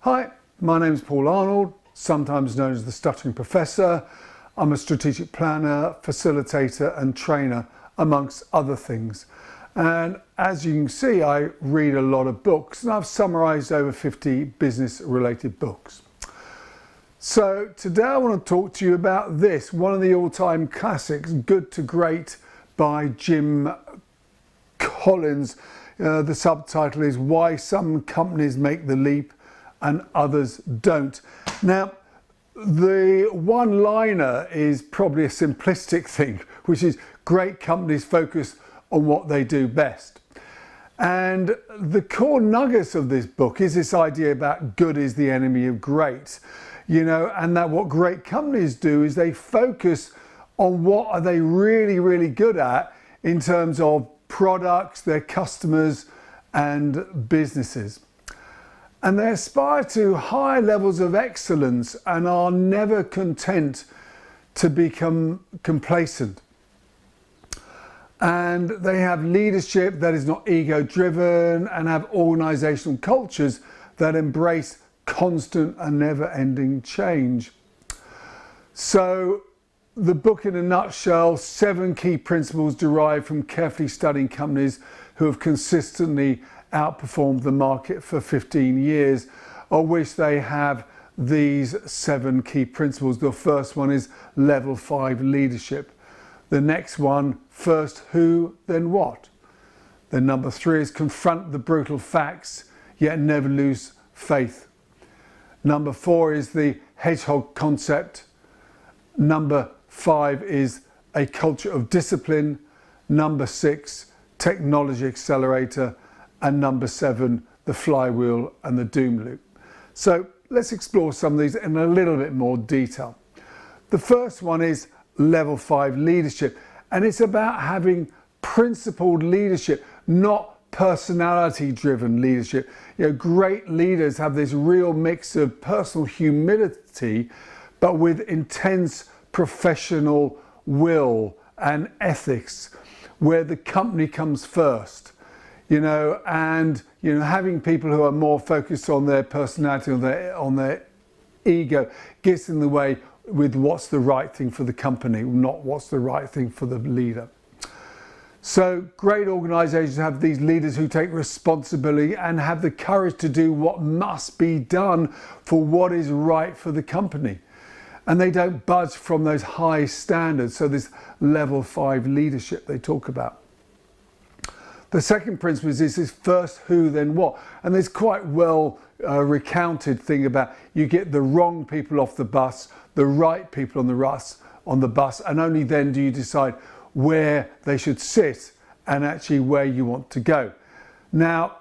Hi, my name is Paul Arnold, sometimes known as the Stuttering Professor. I'm a strategic planner, facilitator and trainer, amongst other things. And as you can see, I read a lot of books and I've summarised over 50 business-related books. So today I want to talk to you about this, one of the all-time classics, Good to Great by Jim Collins. The subtitle is Why Some Companies Make the Leap and Others Don't. Now, the one-liner is probably a simplistic thing, which is great companies focus on what they do best. And the core nuggets of this book is this idea about good is the enemy of great, and that what great companies do is they focus on what are they really, really good at in terms of products, their customers and businesses. And they aspire to high levels of excellence and are never content to become complacent. And they have leadership that is not ego-driven and have organisational cultures that embrace constant and never-ending change. So the book in a nutshell, 7 key principles derived from carefully studying companies who have consistently outperformed the market for 15 years, of which they have these 7 key principles. The first one is level 5 leadership. The next one, first who, then what. Then number 3 is confront the brutal facts, yet never lose faith. Number 4 is the hedgehog concept. Number 5 is a culture of discipline. Number 6, technology accelerator. And number 7, the flywheel and the doom loop. So let's explore some of these in a little bit more detail. The first one is level 5 leadership, and it's about having principled leadership, not personality driven leadership. Great leaders have this real mix of personal humility, but with intense professional will and ethics, where the company comes first. Having people who are more focused on their personality, on their ego, gets in the way with what's the right thing for the company, not what's the right thing for the leader. So great organisations have these leaders who take responsibility and have the courage to do what must be done for what is right for the company. And they don't budge from those high standards. So this level 5 leadership they talk about. The second principle is this first who, then what. And there's quite well recounted thing about you get the wrong people off the bus, the right people on the bus, and only then do you decide where they should sit and actually where you want to go. Now,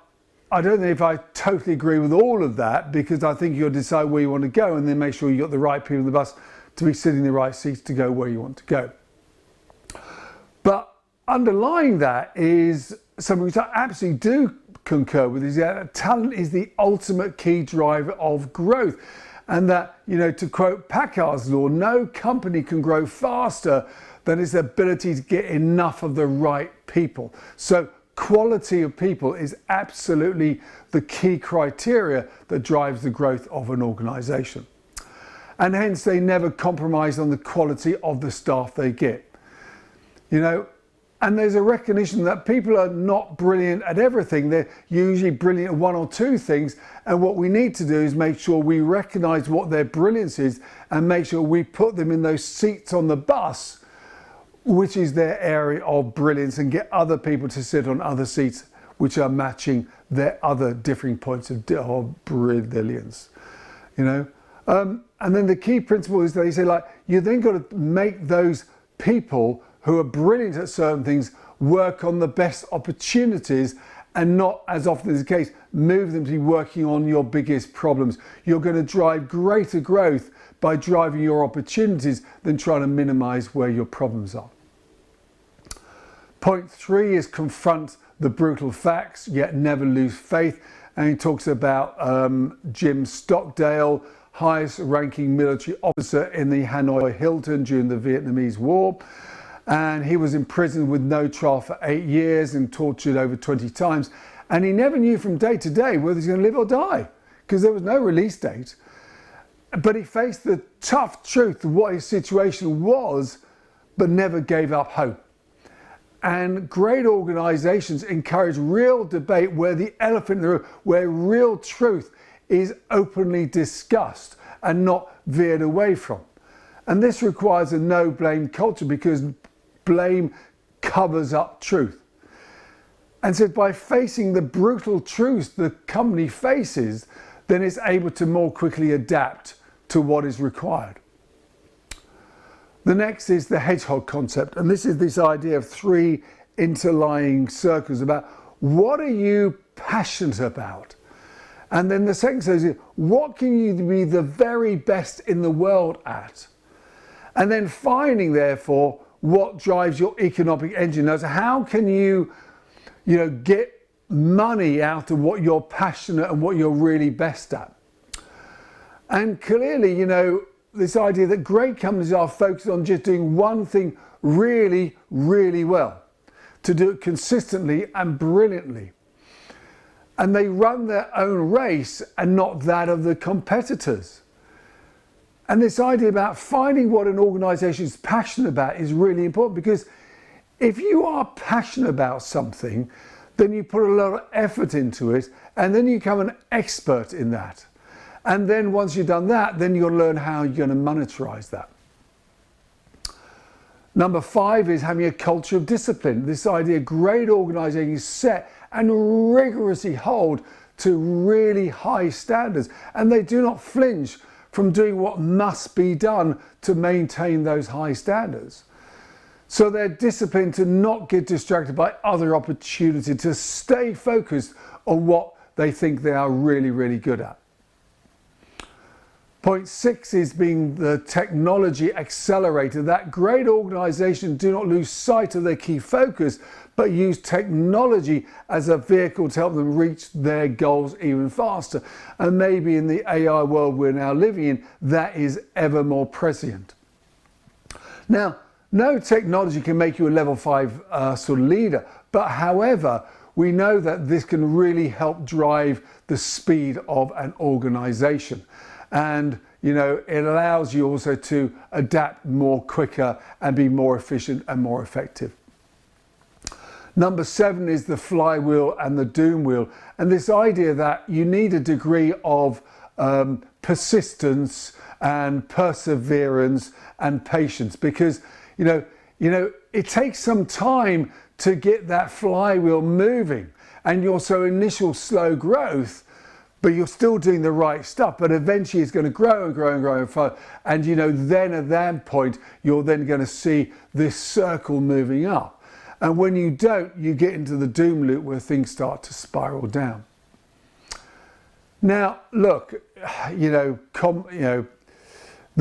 I don't know if I totally agree with all of that, because I think you'll decide where you want to go and then make sure you've got the right people on the bus to be sitting in the right seats to go where you want to go. But underlying that is something which I absolutely do concur with, is that talent is the ultimate key driver of growth. And that, to quote Packard's law, no company can grow faster than its ability to get enough of the right people. So quality of people is absolutely the key criteria that drives the growth of an organisation. And hence they never compromise on the quality of the staff they get. And there's a recognition that people are not brilliant at everything. They're usually brilliant at 1 or 2 things. And what we need to do is make sure we recognise what their brilliance is and make sure we put them in those seats on the bus, which is their area of brilliance, and get other people to sit on other seats which are matching their other differing points of brilliance. And then the key principle is that they say, you then got to make those people who are brilliant at certain things work on the best opportunities, and not, as often is the case, move them to be working on your biggest problems. You're going to drive greater growth by driving your opportunities than trying to minimise where your problems are. Point 3 is confront the brutal facts, yet never lose faith. And he talks about Jim Stockdale, highest ranking military officer in the Hanoi Hilton during the Vietnamese War. And he was imprisoned with no trial for 8 years and tortured over 20 times. And he never knew from day to day whether he's going to live or die, because there was no release date. But he faced the tough truth of what his situation was, but never gave up hope. And great organisations encourage real debate where the elephant in the room, where real truth is openly discussed and not veered away from. And this requires a no-blame culture, because blame covers up truth. And so by facing the brutal truth the company faces, then it's able to more quickly adapt to what is required. The next is the hedgehog concept, and this is this idea of 3 interlying circles about what are you passionate about? And then the second says, what can you be the very best in the world at? And then finding, therefore, what drives your economic engine. Now, so how can you get money out of what you're passionate and what you're really best at? And clearly, this idea that great companies are focused on just doing one thing really, really well, to do it consistently and brilliantly. And they run their own race and not that of the competitors. And this idea about finding what an organisation is passionate about is really important, because if you are passionate about something, then you put a lot of effort into it, and then you become an expert in that. And then once you've done that, then you'll learn how you're going to monetize that. Number 5 is having a culture of discipline. This idea, great organizations set and rigorously hold to really high standards, and they do not flinch from doing what must be done to maintain those high standards. So they're disciplined to not get distracted by other opportunities, to stay focused on what they think they are really, really good at. Point 6 is being the technology accelerator. That great organizations do not lose sight of their key focus, but use technology as a vehicle to help them reach their goals even faster. And maybe in the AI world we're now living in, that is ever more prescient. Now, no technology can make you a level 5 sort of leader, but however, we know that this can really help drive the speed of an organization. And it allows you also to adapt more quicker and be more efficient and more effective. Number 7 is the flywheel and the doom wheel. And this idea that you need a degree of persistence and perseverance and patience, because it takes some time to get that flywheel moving, and also initial slow growth, but you're still doing the right stuff, but eventually it's going to grow and grow and grow. And then at that point, you're then going to see this circle moving up. And when you don't, you get into the doom loop where things start to spiral down. Now, look, the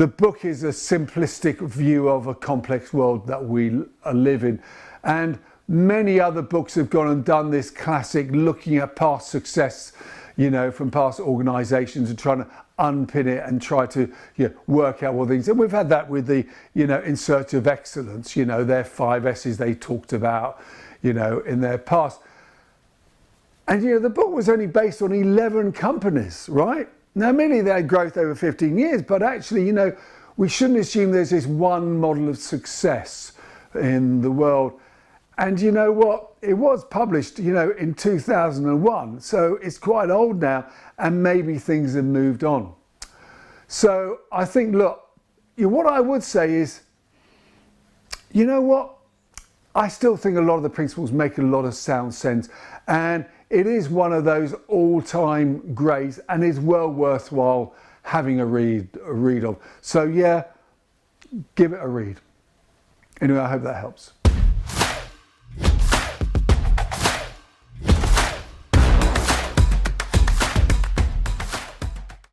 book is a simplistic view of a complex world that we live in. And many other books have gone and done this classic looking at past success, from past organisations and trying to unpin it and try to work out what things. And we've had that with the, In Search of Excellence, their 5 S's they talked about, in their past. And, the book was only based on 11 companies, right? Now, mainly they had growth over 15 years, but actually, we shouldn't assume there's this one model of success in the world. And you know what? It was published, in 2001. So it's quite old now, and maybe things have moved on. So I think, look, what I would say is, I still think a lot of the principles make a lot of sound sense. And it is one of those all-time greats, and it's well worthwhile having a read of. So yeah, give it a read. Anyway, I hope that helps.